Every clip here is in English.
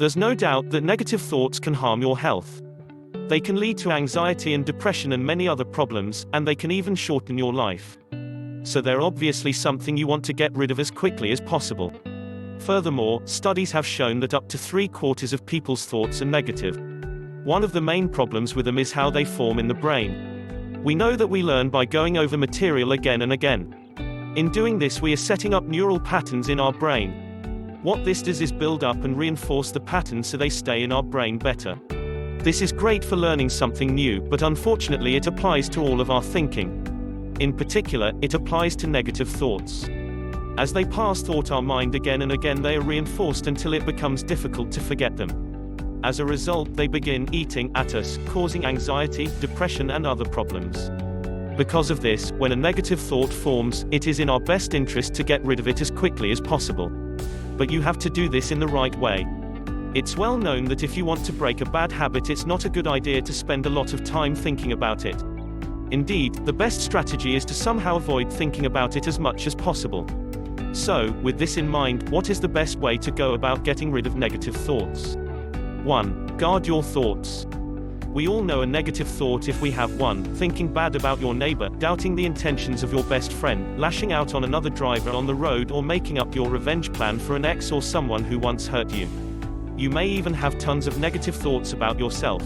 There's no doubt that negative thoughts can harm your health. They can lead to anxiety and depression and many other problems, and they can even shorten your life. So they're obviously something you want to get rid of as quickly as possible. Furthermore, studies have shown that up to 3/4 of people's thoughts are negative. One of the main problems with them is how they form in the brain. We know that we learn by going over material again and again. In doing this, we are setting up neural patterns in our brain. What this does is build up and reinforce the patterns so they stay in our brain better. This is great for learning something new, but unfortunately it applies to all of our thinking. In particular, it applies to negative thoughts. As they pass through our mind again and again, they are reinforced until it becomes difficult to forget them. As a result, they begin eating at us, causing anxiety, depression, and other problems. Because of this, when a negative thought forms, it is in our best interest to get rid of it as quickly as possible. But you have to do this in the right way. It's well known that if you want to break a bad habit, it's not a good idea to spend a lot of time thinking about it. Indeed, the best strategy is to somehow avoid thinking about it as much as possible. So, with this in mind, what is the best way to go about getting rid of negative thoughts? 1. Guard your thoughts. We all know a negative thought if we have one: thinking bad about your neighbor, doubting the intentions of your best friend, lashing out on another driver on the road, or making up your revenge plan for an ex or someone who once hurt you. You may even have tons of negative thoughts about yourself.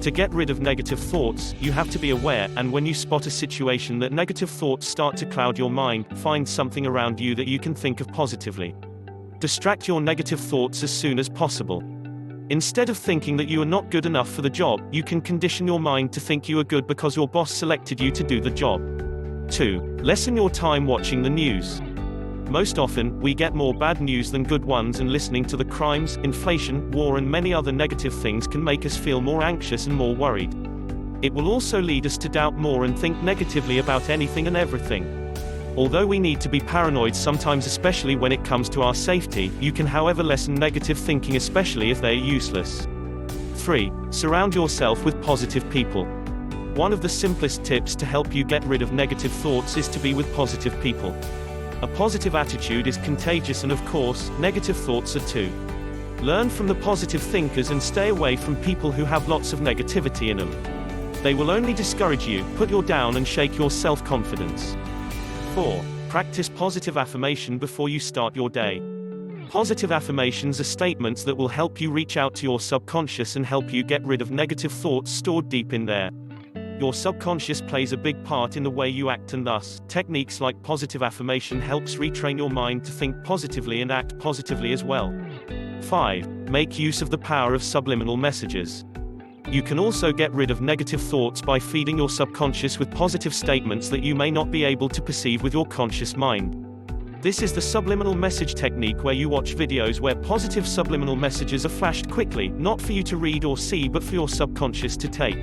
To get rid of negative thoughts, you have to be aware, and when you spot a situation that negative thoughts start to cloud your mind, find something around you that you can think of positively. Distract your negative thoughts as soon as possible. Instead of thinking that you are not good enough for the job, you can condition your mind to think you are good because your boss selected you to do the job. 2. Lessen your time watching the news. Most often, we get more bad news than good ones, and listening to the crimes, inflation, war, and many other negative things can make us feel more anxious and more worried. It will also lead us to doubt more and think negatively about anything and everything. Although we need to be paranoid sometimes, especially when it comes to our safety, you can however lessen negative thinking, especially if they are useless. 3. Surround yourself with positive people. One of the simplest tips to help you get rid of negative thoughts is to be with positive people. A positive attitude is contagious, and of course, negative thoughts are too. Learn from the positive thinkers and stay away from people who have lots of negativity in them. They will only discourage you, put you down, and shake your self-confidence. 4. Practice positive affirmation before you start your day. Positive affirmations are statements that will help you reach out to your subconscious and help you get rid of negative thoughts stored deep in there. Your subconscious plays a big part in the way you act, and thus, techniques like positive affirmation helps retrain your mind to think positively and act positively as well. 5. Make use of the power of subliminal messages. You can also get rid of negative thoughts by feeding your subconscious with positive statements that you may not be able to perceive with your conscious mind. This is the subliminal message technique, where you watch videos where positive subliminal messages are flashed quickly, not for you to read or see but for your subconscious to take.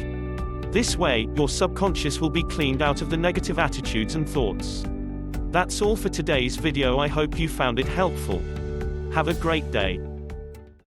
This way, your subconscious will be cleaned out of the negative attitudes and thoughts. That's all for today's video. I hope you found it helpful. Have a great day.